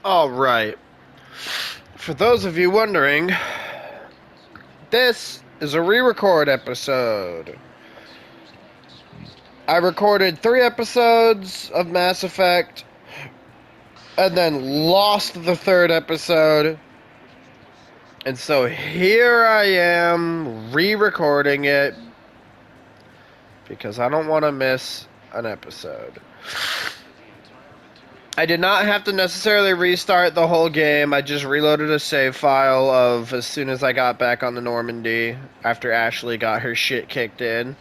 Alright. For those of you wondering, this is a re record episode. I recorded 3 episodes of Mass Effect and then lost the third episode. And so here I am re recording it because I don't want to miss an episode. I did not have to necessarily restart the whole game. I just reloaded a save file of as soon as I got back on the Normandy after Ashley got her shit kicked in.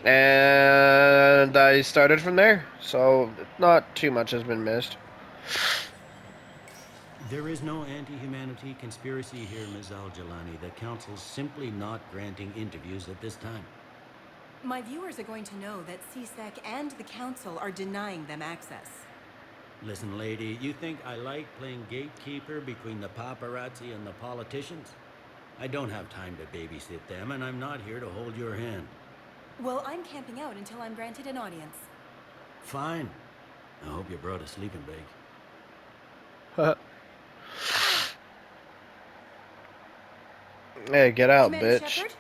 And I started from there. So not too much has been missed. There is no anti-humanity conspiracy here, Ms. Al-Jalani. The Council's simply not granting interviews at this time. My viewers are going to know that CSEC and the Council are denying them access. Listen, lady, you think I like playing gatekeeper between the paparazzi and the politicians? I don't have time to babysit them, and I'm not here to hold your hand. Well, I'm camping out until I'm granted an audience. Fine. I hope you brought a sleeping bag. Hey, get out, Commander bitch. Shepard?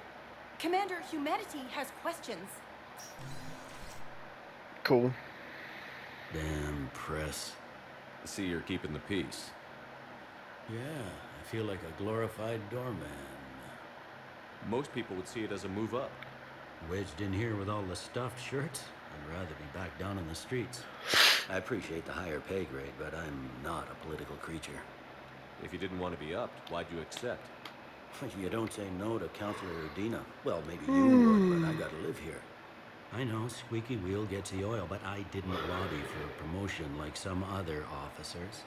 Commander, humanity has questions. Cool. Damn press. I see you're keeping the peace. Yeah, I feel like a glorified doorman. Most people would see it as a move up. Wedged in here with all the stuffed shirts? I'd rather be back down in the streets. I appreciate the higher pay grade, but I'm not a political creature. If you didn't want to be upped, why'd you accept? You don't say no to Counselor Udina. Well, maybe you would, but I gotta live here. I know, squeaky wheel gets the oil, but I didn't lobby for promotion like some other officers.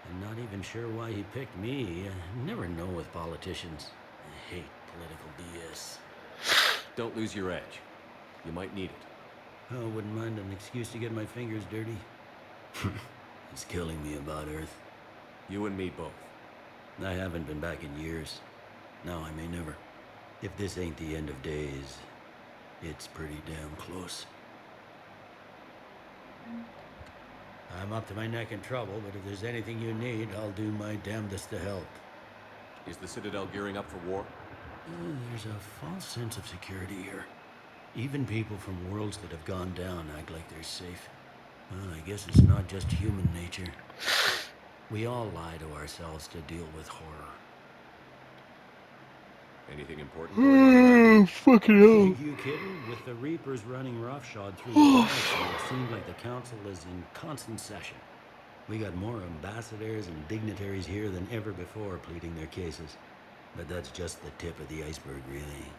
I'm not even sure why he picked me. I never know with politicians. I hate political BS. Don't lose your edge. You might need it. Oh, wouldn't mind an excuse to get my fingers dirty. It's killing me about Earth. You and me both. I haven't been back in years. Now I may never. If this ain't the end of days, it's pretty damn close. I'm up to my neck in trouble, but if there's anything you need, I'll do my damnedest to help. Is the Citadel gearing up for war? There's a false sense of security here. Even people from worlds that have gone down act like they're safe. Well, I guess it's not just human nature. We all lie to ourselves to deal with horror. Anything important going on? Fucking hell. You kidding? With the Reapers running roughshod through the galaxy, it seems like the Council is in constant session. We got more ambassadors and dignitaries here than ever before pleading their cases. But that's just the tip of the iceberg, really.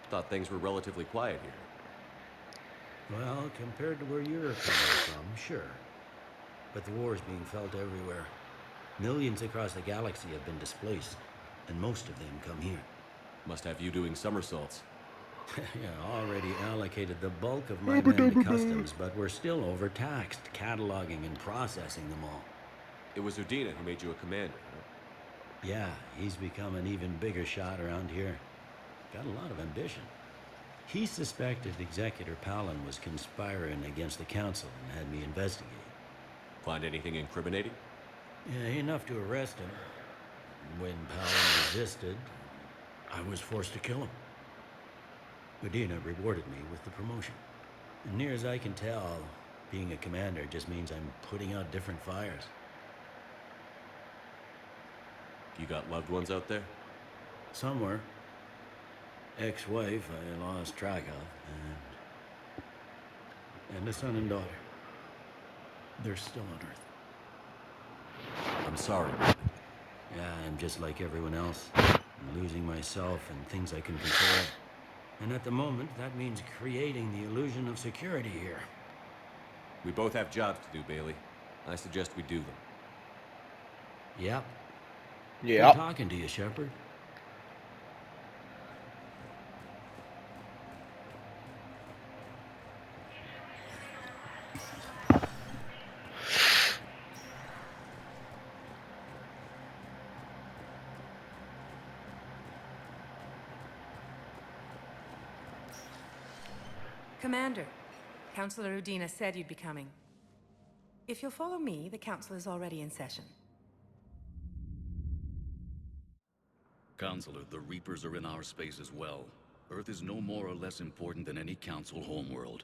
Thought things were relatively quiet here. Well, compared to where you're coming from, sure. But the war's being felt everywhere. Millions across the galaxy have been displaced, and most of them come here. Must have you doing somersaults. Yeah, already allocated the bulk of my men to customs, but we're still overtaxed, cataloging and processing them all. It was Udina who made you a commander, huh? Yeah, he's become an even bigger shot around here. Got a lot of ambition. He suspected Executor Palin was conspiring against the Council and had me investigate. Find anything incriminating? Yeah, enough to arrest him. When Palin resisted, I was forced to kill him. Udina rewarded me with the promotion. And near as I can tell, being a commander just means I'm putting out different fires. You got loved ones out there? Somewhere. Ex-wife I lost track of, and a son and daughter. They're still on Earth. I'm sorry. Yeah, I'm just like everyone else. I'm losing myself and things I can control. And at the moment, that means creating the illusion of security here. We both have jobs to do, Bailey. I suggest we do them. Yep. Yeah. Good talking to you, Shepard. Commander, Counselor Udina said you'd be coming. If you'll follow me, the council is already in session. Counselor, the Reapers are in our space as well. Earth is no more or less important than any Council homeworld.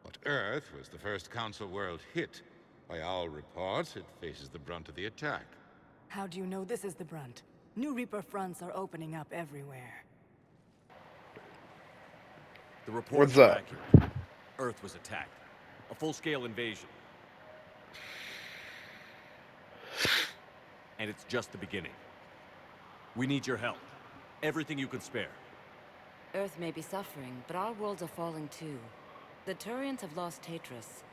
But Earth was the first Council world hit. By all reports, it faces the brunt of the attack. How do you know this is the brunt? New Reaper fronts are opening up everywhere. The reports What's are that? accurate. Earth was attacked. A full-scale invasion. And it's just the beginning. We need your help. Everything you can spare. Earth may be suffering, but our worlds are falling too. The Turians have lost Tatris.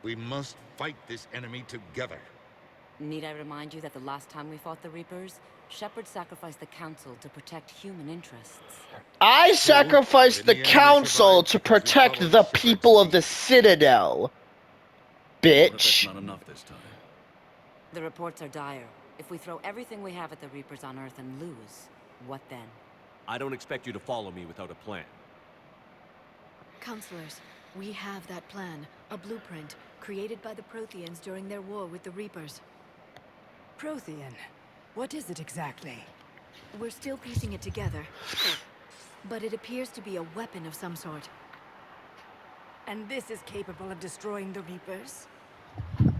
We must fight this enemy together. Need I remind you that the last time we fought the Reapers, Shepard sacrificed the Council to protect human interests. I sacrificed the council to protect the people of the Citadel. What if that's Bitch. not enough this time? The reports are dire. If we throw everything we have at the Reapers on Earth and lose, what then? I don't expect you to follow me without a plan. Counselors, we have that plan. A blueprint, created by the Protheans during their war with the Reapers. Prothean? What is it exactly? We're still piecing it together. But it appears to be a weapon of some sort. And this is capable of destroying the Reapers?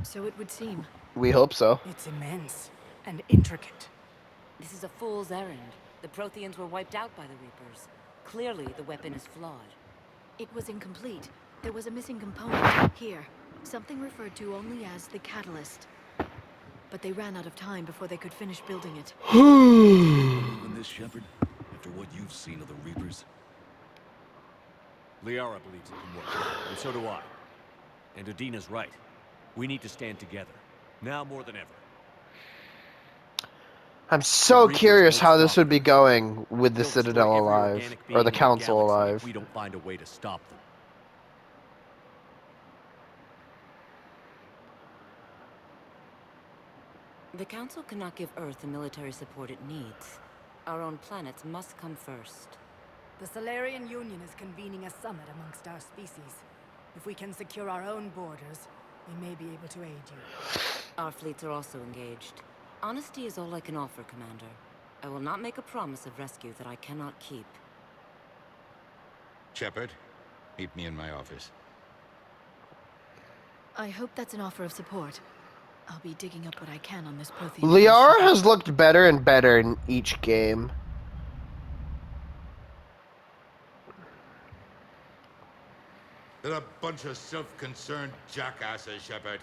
So it would seem. We hope so. It's immense and intricate. This is a fool's errand. The Protheans were wiped out by the Reapers. Clearly, the weapon is flawed. It was incomplete. There was a missing component. Here. Something referred to only as the Catalyst. But they ran out of time before they could finish building it. Believe in this, Shepard? After what you've seen of the Reapers? Liara believes it can work, and so do I. And Udina's right. We need to stand together. Now more than ever. I'm so Reapers curious won't how this stop would be us. going with the They'll destroy Citadel every alive, organic being or the in Council galaxy alive. if we don't find a way to stop them. The Council cannot give Earth the military support it needs. Our own planets must come first. The Solarian Union is convening a summit amongst our species. If we can secure our own borders, we may be able to aid you. Our fleets are also engaged. Honesty is all I can offer, Commander. I will not make a promise of rescue that I cannot keep. Shepard, meet me in my office. I hope that's an offer of support. I'll be digging up what I can on this Prothean. Liara has looked better and better in each game. They're a bunch of self-concerned jackasses, Shepard.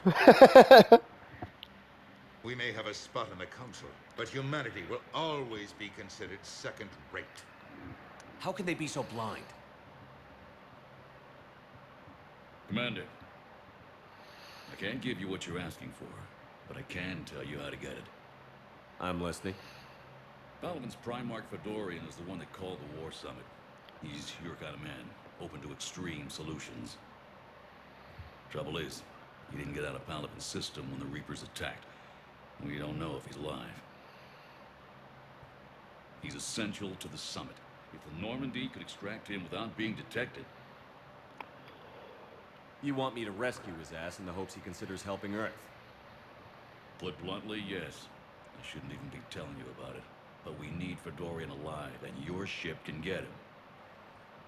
We may have a spot in the Council, but humanity will always be considered second-rate. How can they be so blind? Commander, I can't give you what you're asking for, but I can tell you how to get it. I'm listening. Palaven's Primarch Fedorian is the one that called the War Summit. He's your kind of man, open to extreme solutions. Trouble is, he didn't get out of Palaven's system when the Reapers attacked. We don't know if he's alive. He's essential to the summit. If the Normandy could extract him without being detected... You want me to rescue his ass in the hopes he considers helping Earth? Put bluntly, yes. I shouldn't even be telling you about it. But we need Fedorian alive, and your ship can get him.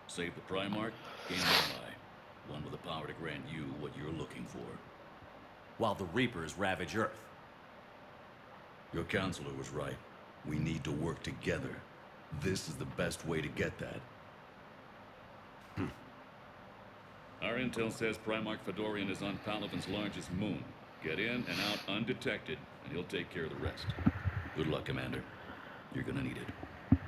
Save the Primarch, gain an ally. One with the power to grant you what you're looking for. While the Reapers ravage Earth. Your counselor was right. We need to work together. This is the best way to get that. Our intel says Primarch Fedorian is on Palaven's largest moon. Get in and out undetected, and he'll take care of the rest. Good luck, Commander. You're gonna need it.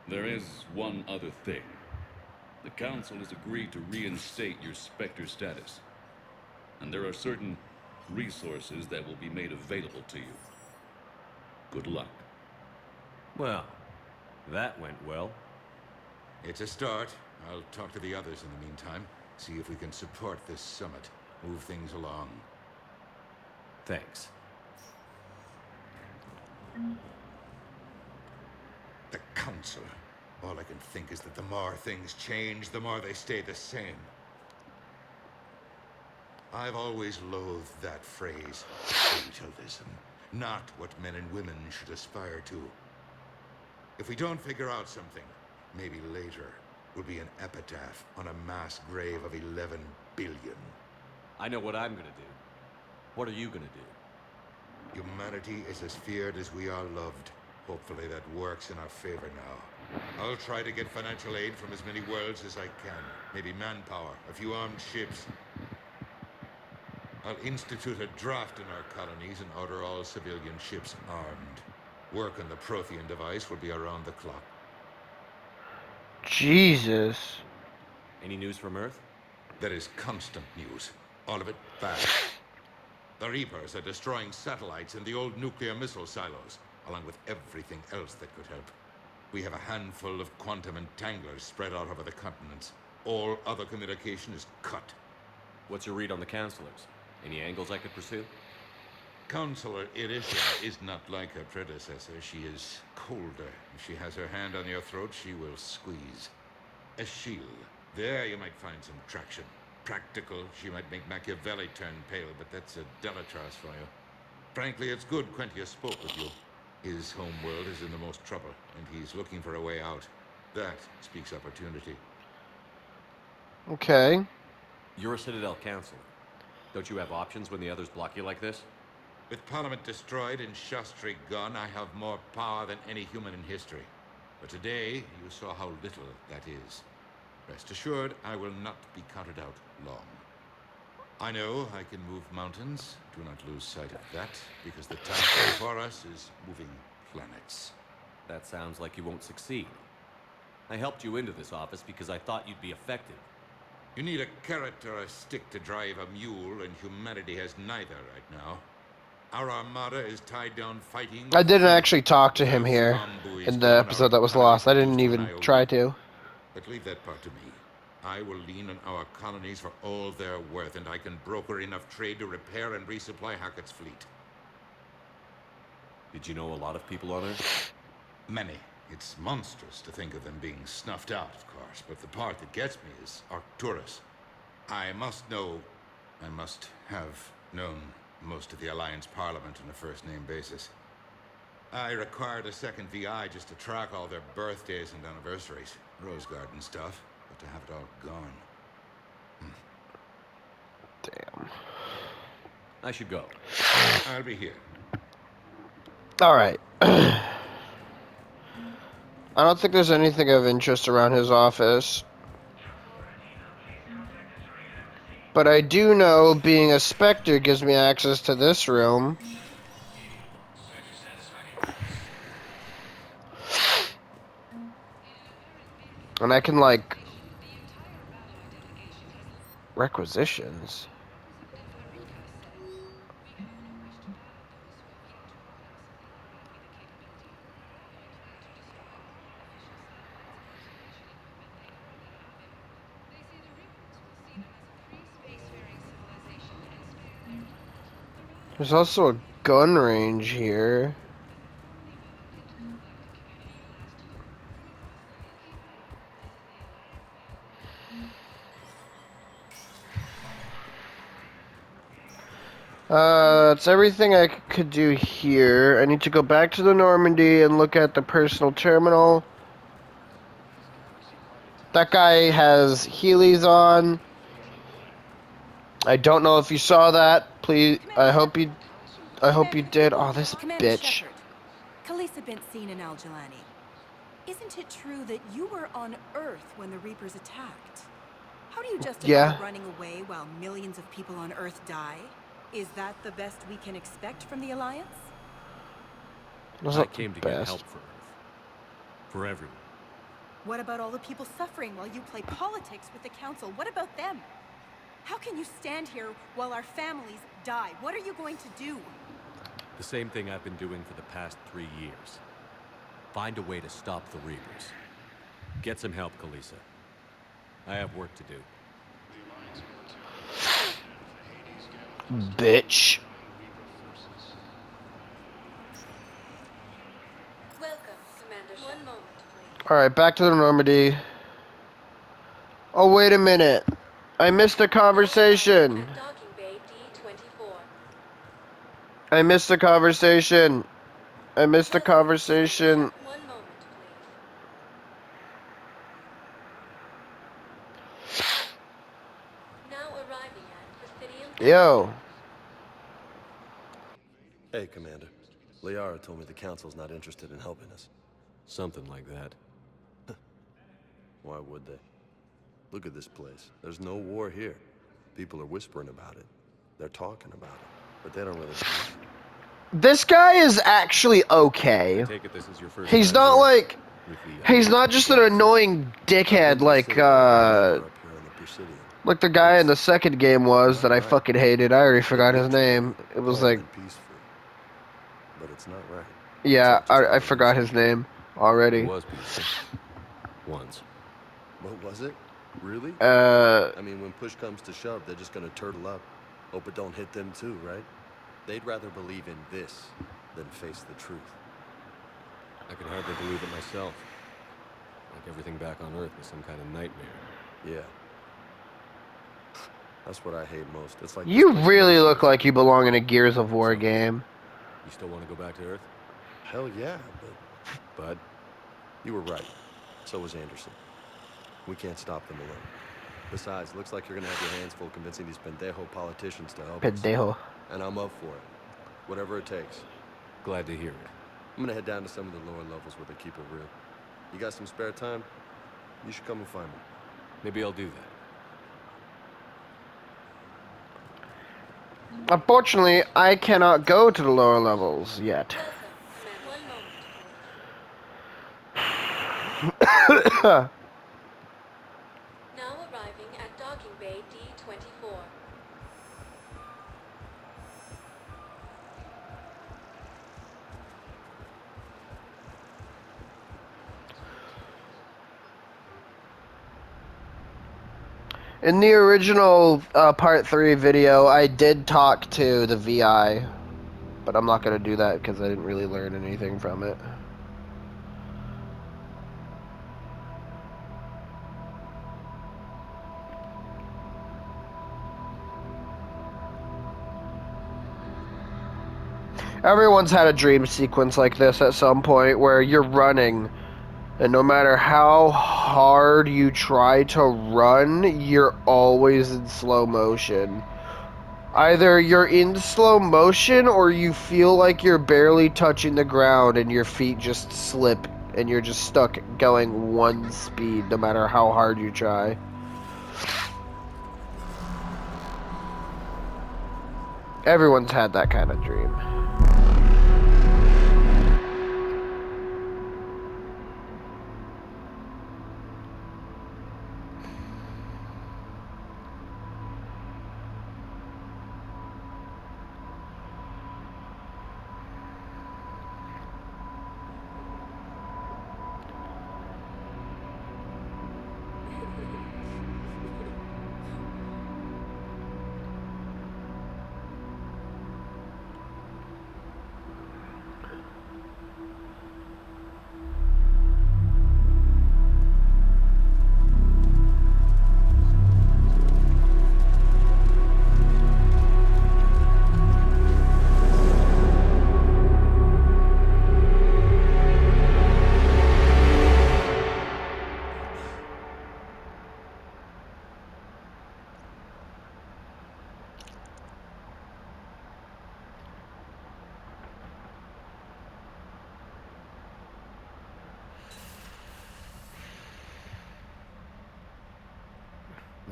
There is one other thing. The Council has agreed to reinstate your Spectre status. And there are certain resources that will be made available to you. Good luck. Well, that went well. It's a start. I'll talk to the others in the meantime. See if we can support this summit. Move things along. Thanks. The Council. All I can think is that the more things change, the more they stay the same. I've always loathed that phrase, fatalism. Not what men and women should aspire to. If we don't figure out something, maybe later will be an epitaph on a mass grave of 11 billion. I know what I'm gonna do. What are you gonna do? Humanity is as feared as we are loved. Hopefully that works in our favor now. I'll try to get financial aid from as many worlds as I can. Maybe manpower, a few armed ships. I'll institute a draft in our colonies and order all civilian ships armed. Work on the Prothean device will be around the clock. Jesus. Any news from Earth? There is constant news. All of it bad. The Reapers are destroying satellites and the old nuclear missile silos, along with everything else that could help. We have a handful of quantum entanglers spread out over the continents. All other communication is cut. What's your read on the counselors? Any angles I could pursue? Counselor Irisha is not like her predecessor. She is colder. If she has her hand on your throat, she will squeeze. Eschil, there you might find some traction. Practical, she might make Machiavelli turn pale, but that's a Delatras for you. Frankly, it's good Quentius spoke with you. His home world is in the most trouble, and he's looking for a way out. That speaks opportunity. Okay. You're a Citadel counselor. Don't you have options when the others block you like this? With Parliament destroyed and Shastri gone, I have more power than any human in history. But today, you saw how little that is. Rest assured, I will not be counted out long. I know I can move mountains. Do not lose sight of that, because the task before us is moving planets. That sounds like you won't succeed. I helped you into this office because I thought you'd be effective. You need a carrot or a stick to drive a mule, and humanity has neither right now. Our armada is tied down fighting. I didn't actually talk to him here in the episode that was lost. I didn't even try to. But leave that part to me. I will lean on our colonies for all they're worth, and I can broker enough trade to repair and resupply Hackett's fleet. Did you know a lot of people on Earth? Many. It's monstrous to think of them being snuffed out, of course, but the part that gets me is Arcturus. I must have known most of the Alliance Parliament on a first-name basis. I required a second VI just to track all their birthdays and anniversaries. Rose Garden stuff, but to have it all gone. Damn. I should go. I'll be here. Alright. I don't think there's anything of interest around his office. But I do know being a Spectre gives me access to this room. And I can, like, requisitions. There's also a gun range here. That's everything I could do here. I need to go back to the Normandy and look at the personal terminal. That guy has Heelys on. I don't know if you saw that. Please, I hope you did. Oh, this Commander bitch. Shepard, Khalisah bint Seen and Al-Jalani. Isn't it true that you were on Earth when the Reapers attacked? How do you justify running away while millions of people on Earth die? Is that the best we can expect from the Alliance? I came to get help for Earth. For everyone. What about all the people suffering while you play politics with the Council? What about them? How can you stand here while our families die? What are you going to do? The same thing I've been doing for the past 3 years. Find a way to stop the Reapers. Get some help, Khalisah. I have work to do. Bitch. Welcome, Commander. One moment, Alright, back to the Normandy. Oh, wait a minute. I missed a conversation. Docking Bay D-24. I missed a conversation. I missed a conversation. 1 moment, please. Now arriving at Presidium. Yo. Hey, Commander. Liara told me the Council's not interested in helping us. Something like that. Why would they? Look at this place. There's no war here. People are whispering about it. They're talking about it. But they don't really... This guy is actually okay. I take it this is your first He's time not here like... with the, He's not just an annoying dickhead like the guy in the second game was that I fucking hated. I already forgot his name. It was like... But it's not right. Yeah, I forgot his name already. It was peaceful. Once. What was it? Really? I mean, when push comes to shove, they're just gonna turtle up. Hope it don't hit them too, right? They'd rather believe in this than face the truth. I can hardly believe it myself. Like everything back on Earth was some kind of nightmare. Yeah. That's what I hate most. It's like You really look like you belong in a Gears of War game. You still want to go back to Earth? Hell yeah, but you were right. So was Anderson. We can't stop them alone. Besides, looks like you're gonna have your hands full convincing these pendejo politicians to help Pendejo. us. And I'm up for it. Whatever it takes. Glad to hear it. I'm gonna head down to some of the lower levels where they keep it real. You got some spare time? You should come and find me. Maybe I'll do that. Unfortunately, I cannot go to the lower levels yet. 1 moment. Now arriving at Docking Bay D-24. In the original Part 3 video, I did talk to the VI, but I'm not going to do that because I didn't really learn anything from it. Everyone's had a dream sequence like this at some point where you're running, and no matter how hard you try to run, you're always in slow motion. Either you're in slow motion or you feel like you're barely touching the ground and your feet just slip and you're just stuck going one speed no matter how hard you try. Everyone's had that kind of dream.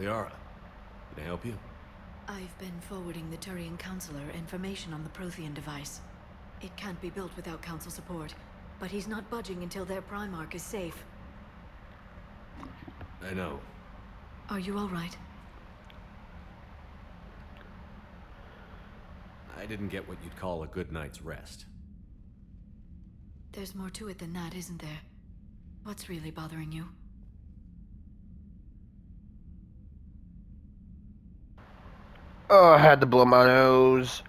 Liara, can I help you? I've been forwarding the Turian Counselor information on the Prothean device. It can't be built without Council support, but he's not budging until their Primarch is safe. I know. Are you all right? I didn't get what you'd call a good night's rest. There's more to it than that, isn't there? What's really bothering you? Oh, I had to blow my nose.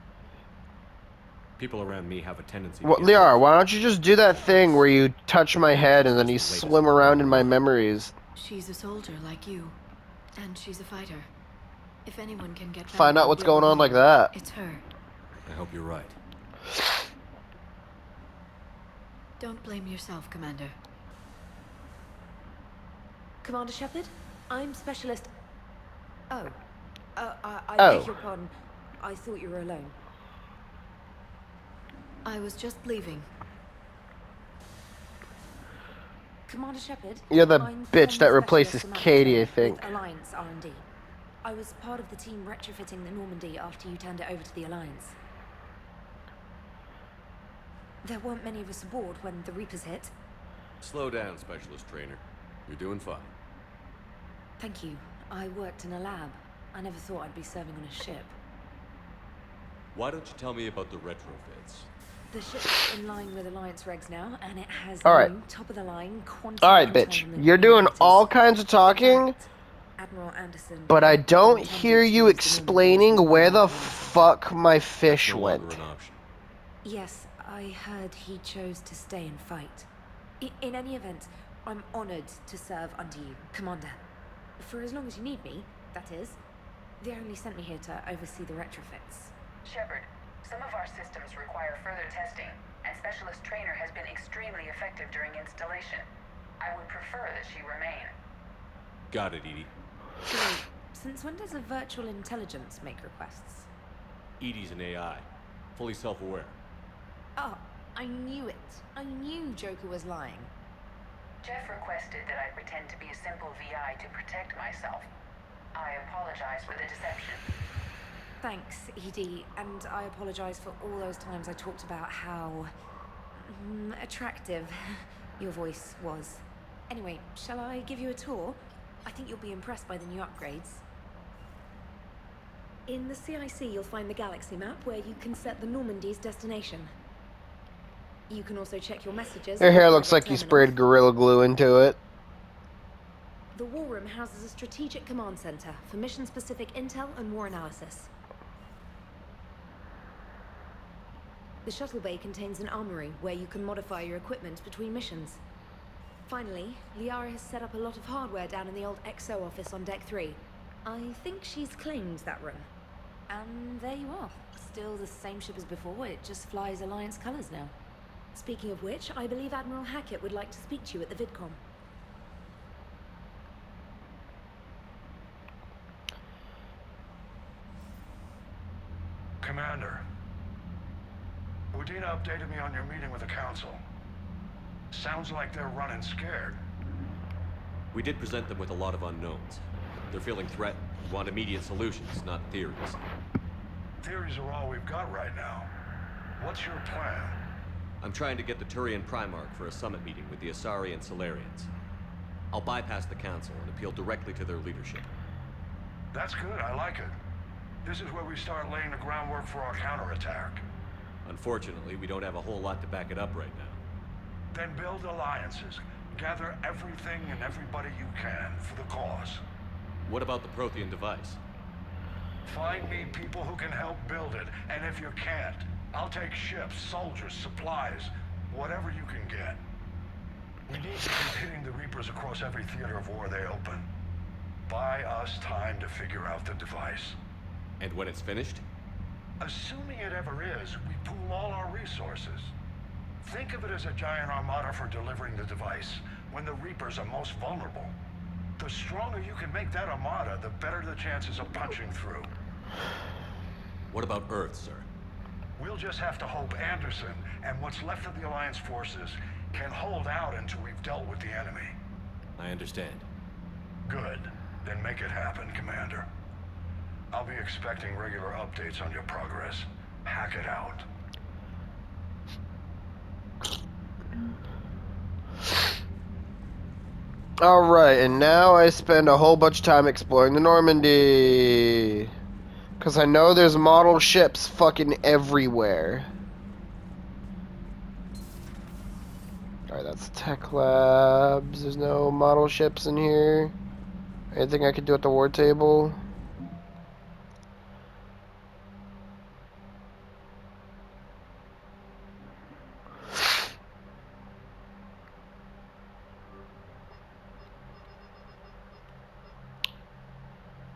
People around me have a tendency Well, to get Liara, why don't you just do that thing where you touch my head and then you swim around in my memories? She's a soldier like you, and she's a fighter. If anyone can get Find out what's going on like that. it's her. I hope you're right. Don't blame yourself, Commander. Commander Shepard, I'm Specialist... Oh. I Oh. beg your pardon. I thought you were alone. I was just leaving. Commander Shepard, You're the I'm bitch that former replaces specialist Katie, I commander think. with Alliance R&D. I was part of the team retrofitting the Normandy after you turned it over to the Alliance. There weren't many of us aboard when the Reapers hit. Slow down, Specialist Trainer. You're doing fine. Thank you. I worked in a lab. I never thought I'd be serving on a ship. Why don't you tell me about the retrofits? The ship's in line with Alliance regs now, and it has Alright. new, top-of-the-line quantum Alright, bitch. You're doing all kinds of talking, Admiral Anderson. but I don't intended hear to you use the explaining Normandy where the as a fuck my fish No longer went. an option. Yes, I heard he chose to stay and fight. In any event, I'm honored to serve under you, Commander. For as long as you need me, that is. They only sent me here to oversee the retrofits. Shepard, some of our systems require further testing, and Specialist Trainer has been extremely effective during installation. I would prefer that she remain. Got it, Edie. So wait, since when does a virtual intelligence make requests? Edie's an AI. Fully self-aware. Oh, I knew it. I knew Joker was lying. Jeff requested that I pretend to be a simple VI to protect myself. I apologize for the deception. Thanks, Edie, and I apologize for all those times I talked about how... attractive your voice was. Anyway, shall I give you a tour? I think you'll be impressed by the new upgrades. In the CIC, you'll find the galaxy map where you can set the Normandy's destination. You can also check your messages... Your hair looks like you sprayed Gorilla Glue into it. The War Room houses a strategic command center for mission-specific intel and war analysis. The shuttle bay contains an armory where you can modify your equipment between missions. Finally, Liara has set up a lot of hardware down in the old XO office on Deck 3. I think she's claimed that room. And there you are. Still the same ship as before, it just flies Alliance colors now. Speaking of which, I believe Admiral Hackett would like to speak to you at the VidCom. Commander, Udina updated me on your meeting with the Council. Sounds like they're running scared. We did present them with a lot of unknowns. They're feeling threatened, want immediate solutions, not theories. Theories are all we've got right now. What's your plan? I'm trying to get the Turian Primarch for a summit meeting with the Asari and Salarians. I'll bypass the Council and appeal directly to their leadership. That's good, I like it. This is where we start laying the groundwork for our counterattack. Unfortunately, we don't have a whole lot to back it up right now. Then build alliances. Gather everything and everybody you can for the cause. What about the Prothean device? Find me people who can help build it, and if you can't, I'll take ships, soldiers, supplies, whatever you can get. We need to keep hitting the Reapers across every theater of war they open. Buy us time to figure out the device. And when it's finished? Assuming it ever is, we pool all our resources. Think of it as a giant armada for delivering the device, when the Reapers are most vulnerable. The stronger you can make that armada, the better the chances of punching through. What about Earth, sir? We'll just have to hope Anderson and what's left of the Alliance forces can hold out until we've dealt with the enemy. I understand. Good. Then make it happen, Commander. I'll be expecting regular updates on your progress. Hack it out. Alright, and now I spend a whole bunch of time exploring the Normandy. Because I know there's model ships fucking everywhere. Alright, that's Tech Labs. There's no model ships in here. Anything I could do at the war table?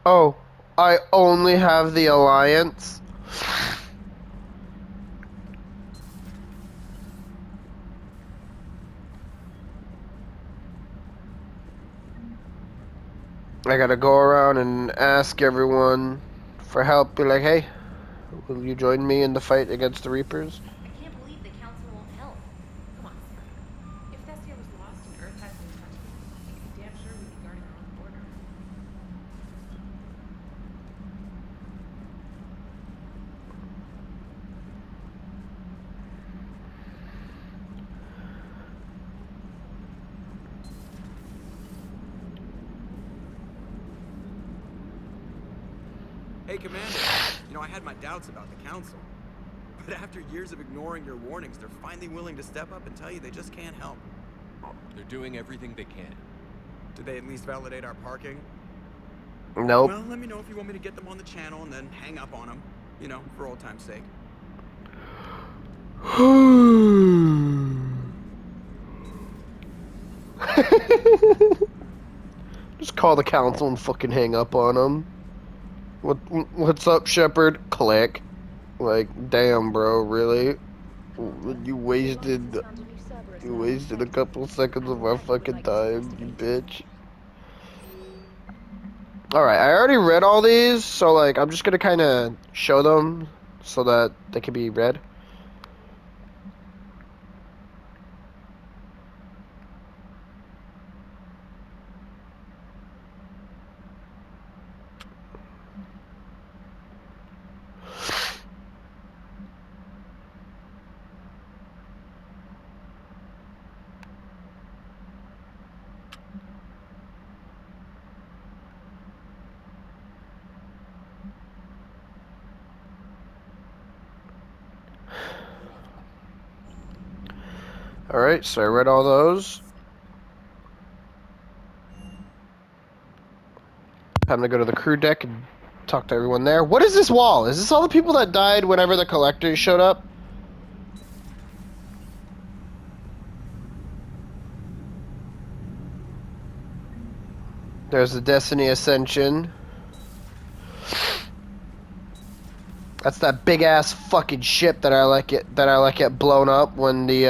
Oh, I only have the Alliance. I gotta go around and ask everyone for help. Be like, hey, will you join me in the fight against the Reapers? I can't believe the council won't help. Come on, Spider. If Thessia was lost and Earth hasn't been touched, you can be damn sure we'd be guarding our own border. Hey, Commander. You know, I had my doubts about the Council. But after years of ignoring your warnings, they're finally willing to step up and tell you they just can't help. They're doing everything they can. Did they at least validate our parking? Nope. Well, let me know if you want me to get them on the channel and then hang up on them. You know, for old time's sake. Just call the council and fucking hang up on them. What's up, Shepard? Click. Like, damn, bro, really? You wasted a couple seconds of our fucking time, you bitch. Alright, I already read all these, so like, I'm just gonna kinda show them so that they can be read. Alright, so I read all those. Time to go to the crew deck and talk to everyone there. What is this wall? Is this all the people that died whenever the collectors showed up? There's the Destiny Ascension. That's that big ass fucking ship that I like it blown up when the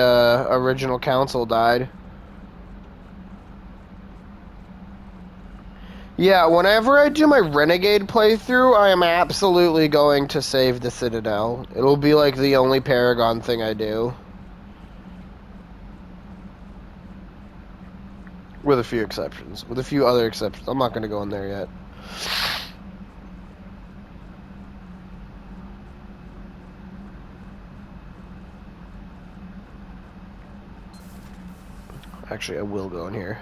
original council died. Yeah, whenever I do my Renegade playthrough, I am absolutely going to save the Citadel. It'll be like the only Paragon thing I do. With a few exceptions. With a few other exceptions. I'm not going to go in there yet. Actually, I will go in here.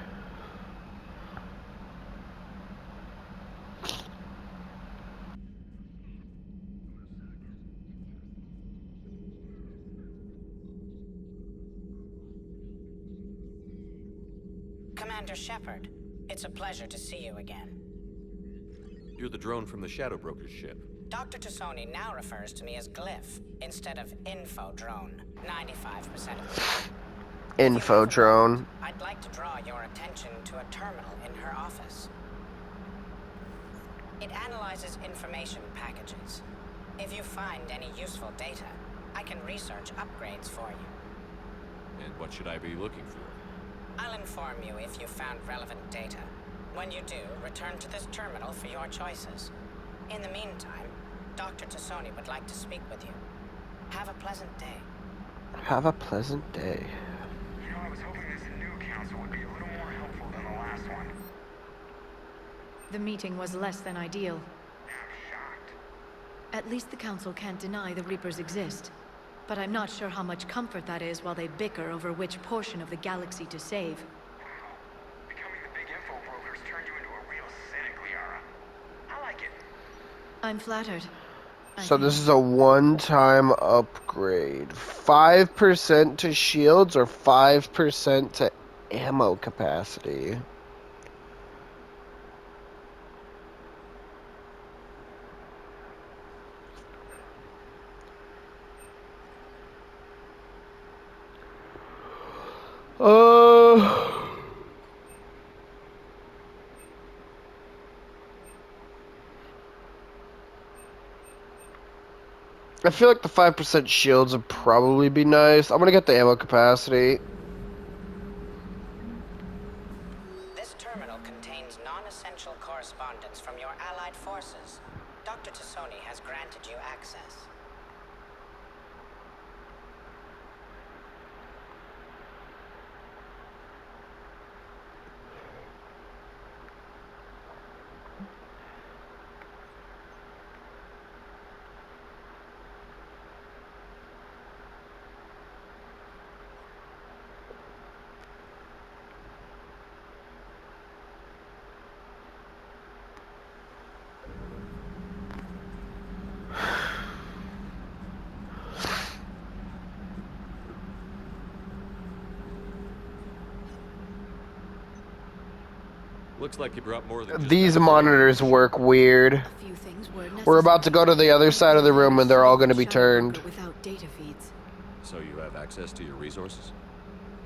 Commander Shepard, it's a pleasure to see you again. You're the drone from the Shadow Broker's ship. Dr. Tassoni now refers to me as Glyph instead of Info Drone, 95% of the time. Info Drone. I'd like to draw your attention to a terminal in her office. It analyzes information packages. If you find any useful data, I can research upgrades for you. And what should I be looking for? I'll inform you if you found relevant data. When you do, return to this terminal for your choices. In the meantime, Dr. Tassoni would like to speak with you. Have a pleasant day. Have a pleasant day. You know, I was hoping this new council would be a little more helpful than the last one. The meeting was less than ideal. I'm shocked. At least the council can't deny the Reapers exist. But I'm not sure how much comfort that is while they bicker over which portion of the galaxy to save. Wow. Becoming the big info brokers turned you into a real cynic, Liara. I like it. I'm flattered. So this is a one-time upgrade. 5% to shields or 5% to ammo capacity. I feel like the 5% shields would probably be nice. I'm gonna get the ammo capacity. This terminal contains non-essential correspondence from your allied forces. Dr. Tassoni has granted you access. Looks like you brought more than just These that. monitors work weird. We're about to go to the other side of the room and they're all going to be turned. Without data feeds. So you have access to your resources?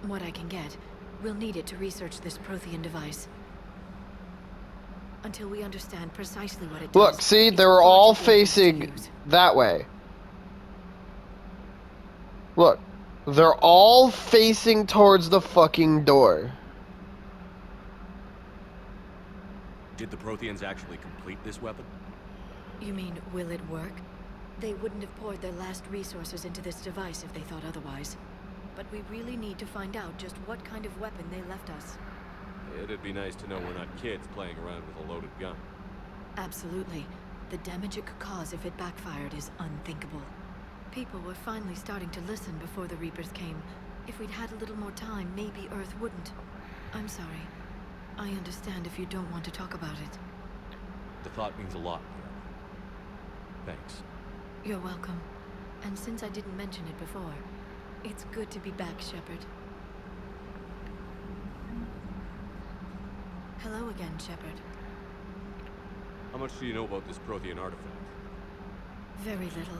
What I can get. We'll need it to research this Prothean device. Until we understand precisely what it does. Look, see, they're all facing that way. Look, they're all facing towards the fucking door. Did the Protheans actually complete this weapon? You mean, will it work? They wouldn't have poured their last resources into this device if they thought otherwise. But we really need to find out just what kind of weapon they left us. It'd be nice to know we're not kids playing around with a loaded gun. Absolutely. The damage it could cause if it backfired is unthinkable. People were finally starting to listen before the Reapers came. If we'd had a little more time, maybe Earth wouldn't. I'm sorry. I understand if you don't want to talk about it. The thought means a lot, Liara. Thanks. You're welcome. And since I didn't mention it before, it's good to be back, Shepard. Hello again, Shepard. How much do you know about this Prothean artifact? Very little.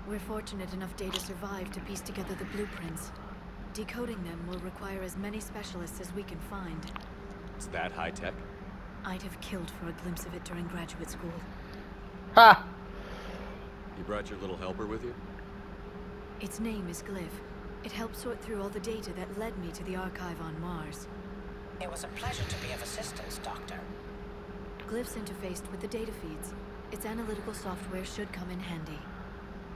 We're fortunate enough Data survived to piece together the blueprints. Decoding them will require as many specialists as we can find. It's that high-tech? I'd have killed for a glimpse of it during graduate school. Ha! You brought your little helper with you? Its name is Glyph. It helped sort through all the data that led me to the archive on Mars. It was a pleasure to be of assistance, Doctor. Glyph's interfaced with the data feeds. Its analytical software should come in handy.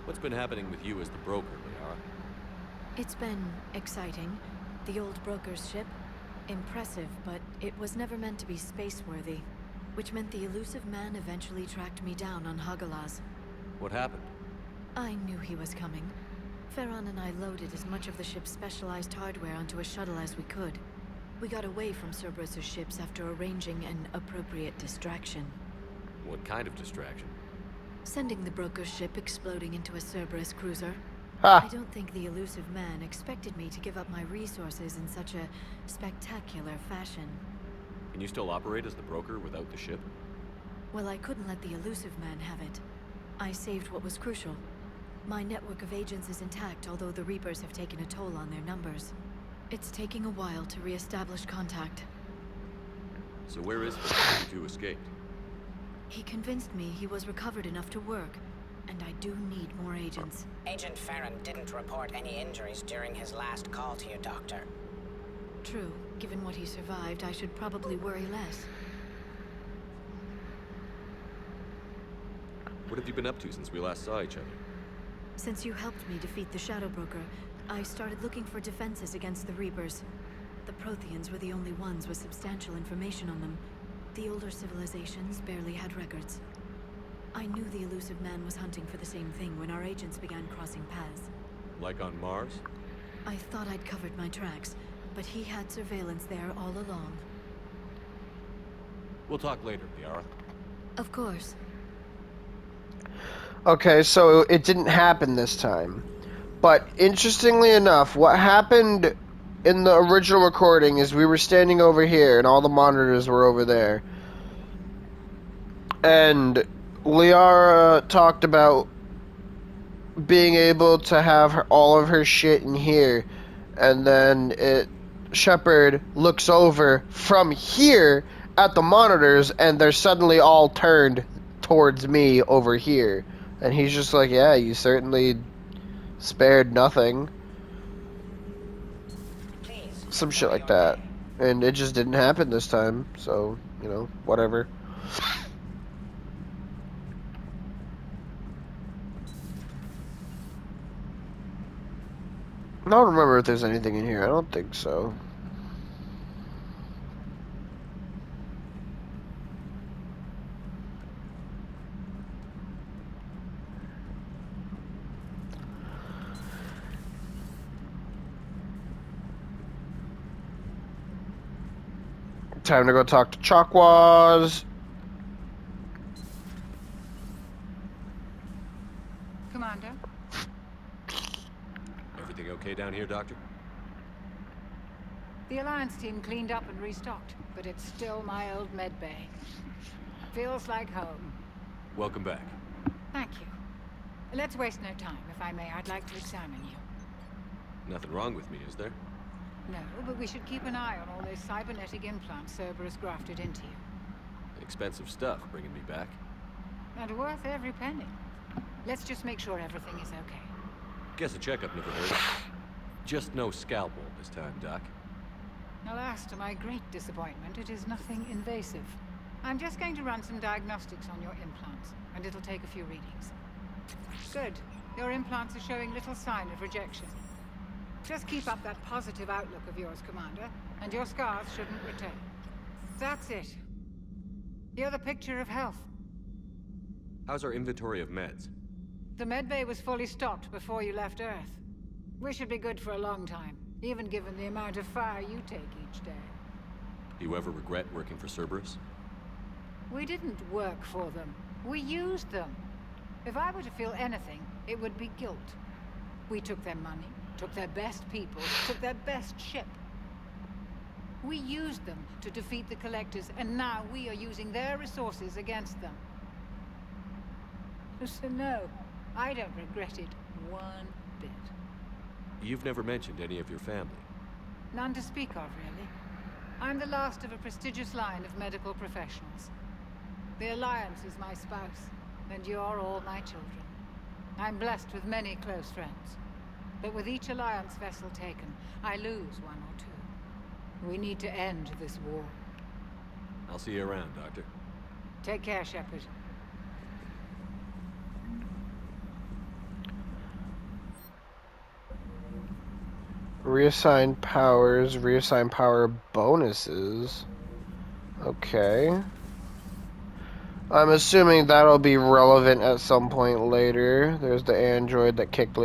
What's been happening with you as the broker, Liara? It's been exciting. The old broker's ship. Impressive, but it was never meant to be space-worthy. Which meant the elusive man eventually tracked me down on Hagalaz. What happened? I knew he was coming. Farron and I loaded as much of the ship's specialized hardware onto a shuttle as we could. We got away from Cerberus' ships after arranging an appropriate distraction. What kind of distraction? Sending the broker's ship exploding into a Cerberus cruiser. Ha. I don't think the elusive man expected me to give up my resources in such a spectacular fashion. Can you still operate as the broker without the ship? Well, I couldn't let the elusive man have it. I saved what was crucial. My network of agents is intact, although the Reapers have taken a toll on their numbers. It's taking a while to re-establish contact. So where is he? You two escaped? He convinced me he was recovered enough to work, and I do need more agents. Agent Farron didn't report any injuries during his last call to you, Doctor. True. Given what he survived, I should probably worry less. What have you been up to since we last saw each other? Since you helped me defeat the Shadow Broker, I started looking for defenses against the Reapers. The Protheans were the only ones with substantial information on them. The older civilizations barely had records. I knew the elusive man was hunting for the same thing when our agents began crossing paths. Like on Mars? I thought I'd covered my tracks, but he had surveillance there all along. We'll talk later, Liara. Of course. Okay, so it didn't happen this time. But interestingly enough, what happened in the original recording is we were standing over here and all the monitors were over there. And Liara talked about being able to have all of her shit in here. And then Shepard looks over from here at the monitors and they're suddenly all turned towards me over here. And he's just like, yeah, you certainly spared nothing. Some shit like that. And it just didn't happen this time, so, you know, whatever. I don't remember if there's anything in here. I don't think so. Time to go talk to Chakwas. Commander? Everything okay down here, Doctor? The Alliance team cleaned up and restocked, but it's still my old med bay. Feels like home. Welcome back. Thank you. Let's waste no time. If I may, I'd like to examine you. Nothing wrong with me, is there? No, but we should keep an eye on all those cybernetic implants Cerberus grafted into you. Expensive stuff bringing me back. And worth every penny. Let's just make sure everything is okay. Guess a checkup never hurt. Just no scalpel this time, Doc. Alas, to my great disappointment, it is nothing invasive. I'm just going to run some diagnostics on your implants, and it'll take a few readings. Good. Your implants are showing little sign of rejection. Just keep up that positive outlook of yours, Commander, and your scars shouldn't return. That's it. You're the picture of health. How's our inventory of meds? The medbay was fully stocked before you left Earth. We should be good for a long time, even given the amount of fire you take each day. Do you ever regret working for Cerberus? We didn't work for them. We used them. If I were to feel anything, it would be guilt. We took their money, took their best people, took their best ship. We used them to defeat the Collectors, and now we are using their resources against them. So no, I don't regret it one bit. You've never mentioned any of your family. None to speak of, really. I'm the last of a prestigious line of medical professionals. The Alliance is my spouse, and you're all my children. I'm blessed with many close friends. But with each Alliance vessel taken, I lose one or two. We need to end this war. I'll see you around, Doctor. Take care, Shepard. Reassign powers, reassign power bonuses. Okay. I'm assuming that'll be relevant at some point later. There's the android that kicked not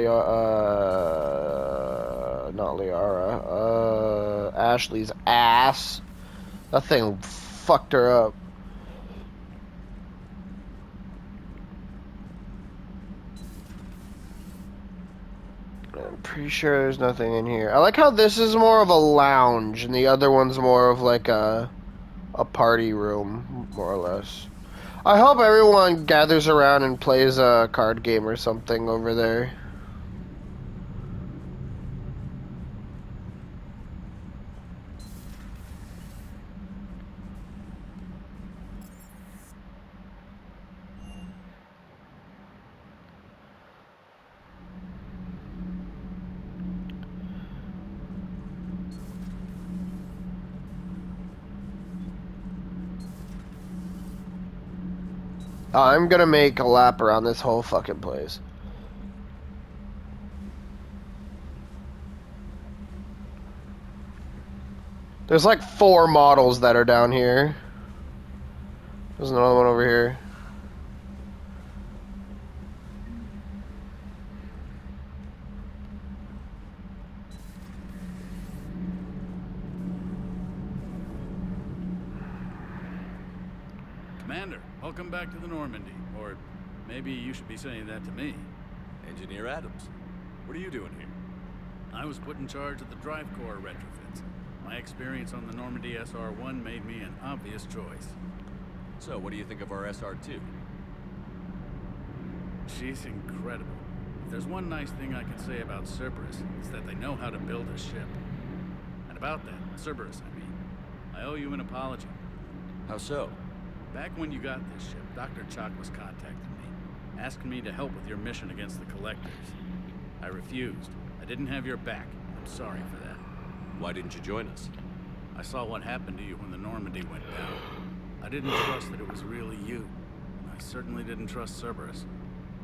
Liara, Ashley's ass. That thing fucked her up. I'm pretty sure there's nothing in here. I like how this is more of a lounge and the other one's more of like a party room, more or less. I hope everyone gathers around and plays a card game or something over there. I'm gonna make a lap around this whole fucking place. There's like 4 models that are down here. There's another one over here. Commander, welcome back to the Normandy. Or maybe you should be saying that to me. Engineer Adams, what are you doing here? I was put in charge of the drive core retrofits. My experience on the Normandy SR-1 made me an obvious choice. So, what do you think of our SR-2? She's incredible. If there's one nice thing I can say about Cerberus, it's that they know how to build a ship. And about that, Cerberus, I mean, I owe you an apology. How so? Back when you got this ship, Dr. Chakwas contacted me. asking me to help with your mission against the Collectors. I refused. I didn't have your back. I'm sorry for that. Why didn't you join us? I saw what happened to you when the Normandy went down. I didn't trust that it was really you. I certainly didn't trust Cerberus.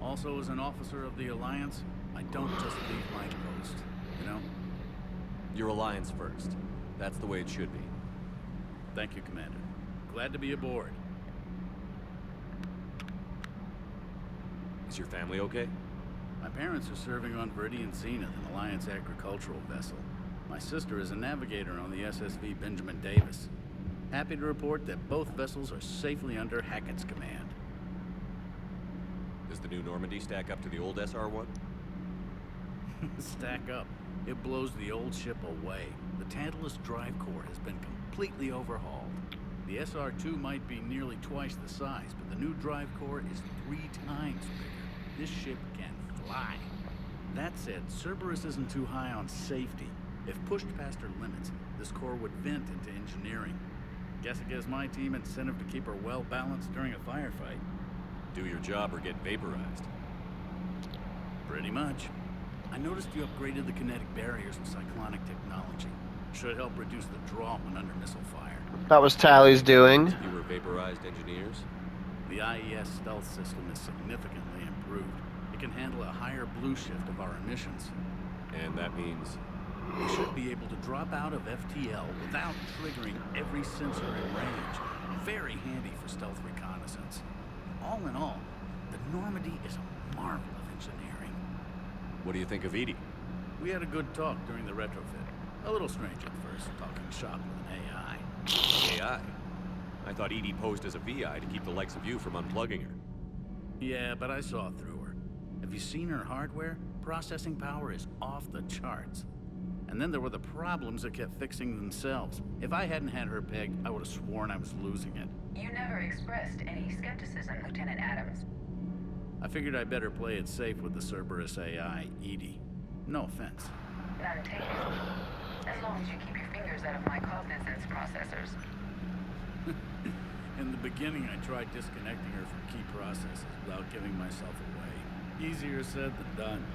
Also, as an officer of the Alliance, I don't just leave my post, you know? Your Alliance first. That's the way it should be. Thank you, Commander. Glad to be aboard. Is your family okay? My parents are serving on Viridian Zenith, an Alliance agricultural vessel. My sister is a navigator on the SSV Benjamin Davis. Happy to report that both vessels are safely under Hackett's command. Does the new Normandy stack up to the old SR-1? Stack up. It blows the old ship away. The Tantalus drive core has been completely overhauled. The SR-2 might be nearly twice the size, but the new drive core is 3 times bigger. This ship can fly. That said, Cerberus isn't too high on safety. If pushed past her limits, this core would vent into engineering. Guess it gives my team incentive to keep her well balanced during a firefight. Do your job or get vaporized. Pretty much. I noticed you upgraded the kinetic barriers with cyclonic technology. Should help reduce the draw when under missile fire. That was Tally's doing. You were vaporized engineers? The IES stealth system is significantly improved. It can handle a higher blue shift of our emissions. And that means? We should be able to drop out of FTL without triggering every sensor in range. Very handy for stealth reconnaissance. All in all, the Normandy is a marvel of engineering. What do you think of Edie? We had a good talk during the retrofit. A little strange at first, talking shop with an AI. AI? I thought Edie posed as a VI to keep the likes of you from unplugging her. Yeah, but I saw through her. Have you seen her hardware? Processing power is off the charts. And then there were the problems that kept fixing themselves. If I hadn't had her pegged, I would have sworn I was losing it. You never expressed any skepticism, Lieutenant Adams. I figured I'd better play it safe with the Cerberus AI, Edie. No offense. None taken. As long as you keep your fingers out of my cognizance processors. In the beginning, I tried disconnecting her from key processes without giving myself away. Easier said than done.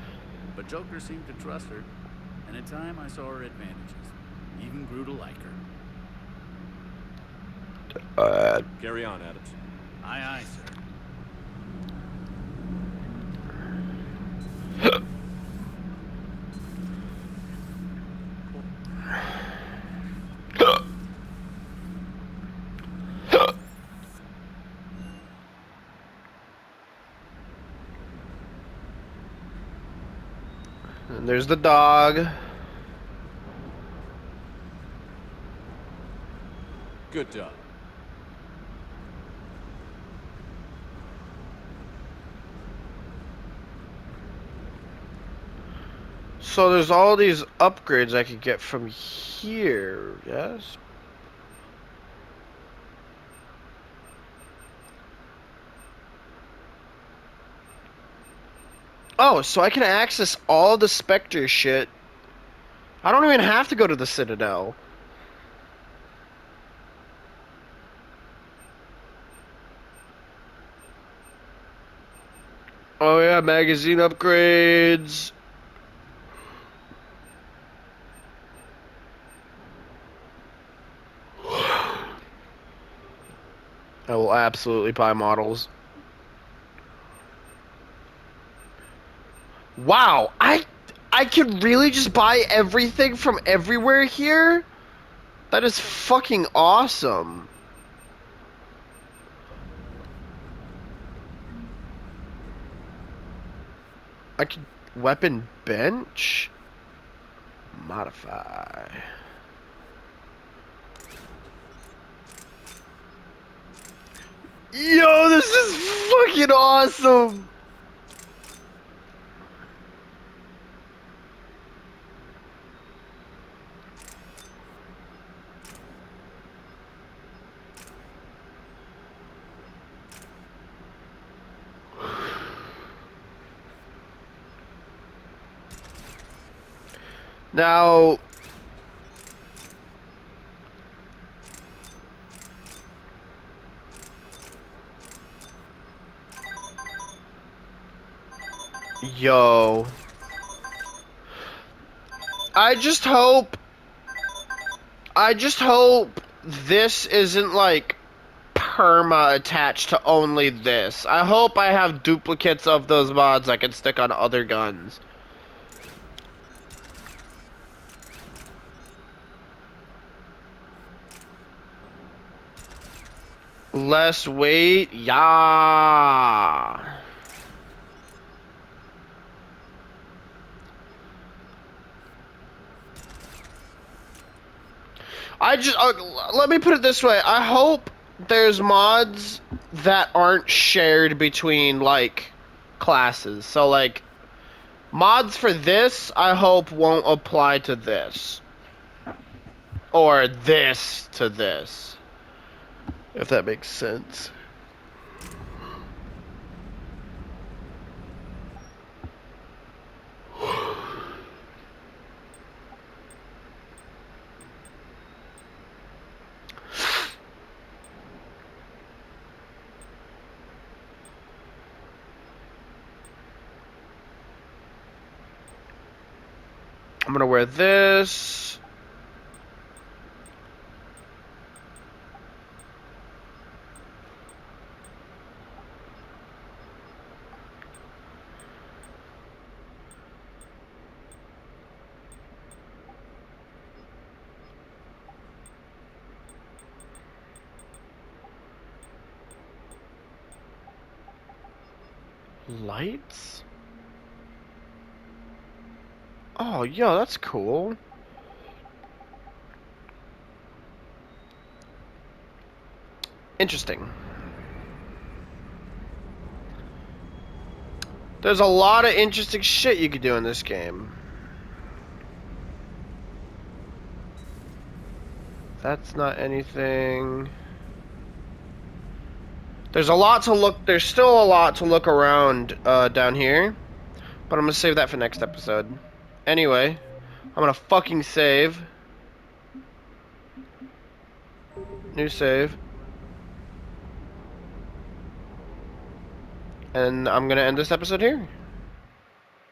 But Joker seemed to trust her. And in time, I saw her advantages. Even grew to like her. Carry on, Adams. Aye, aye, sir. And there's the dog. Good job. So there's all these upgrades I could get from here, yes? Oh, so I can access all the Spectre shit. I don't even have to go to the Citadel. Oh yeah, magazine upgrades. I will absolutely buy models. Wow, I can really just buy everything from everywhere here? That is fucking awesome. I can weapon bench? Modify. Yo, this is fucking awesome! Now, Yo. I just hope this isn't like perma attached to only this. I hope I have duplicates of those mods I can stick on other guns. Less weight, yeah. Let me put it this way. I hope there's mods that aren't shared between, like, classes. So, like, mods for this, I hope won't apply to this. Or this to this. If that makes sense. I'm gonna wear this. Lights? Oh, yo, that's cool. Interesting. There's a lot of interesting shit you could do in this game. That's not anything. There's a lot to look. There's still a lot to look around down here, but I'm gonna save that for next episode. Anyway, I'm gonna fucking save. New save. And I'm gonna end this episode here.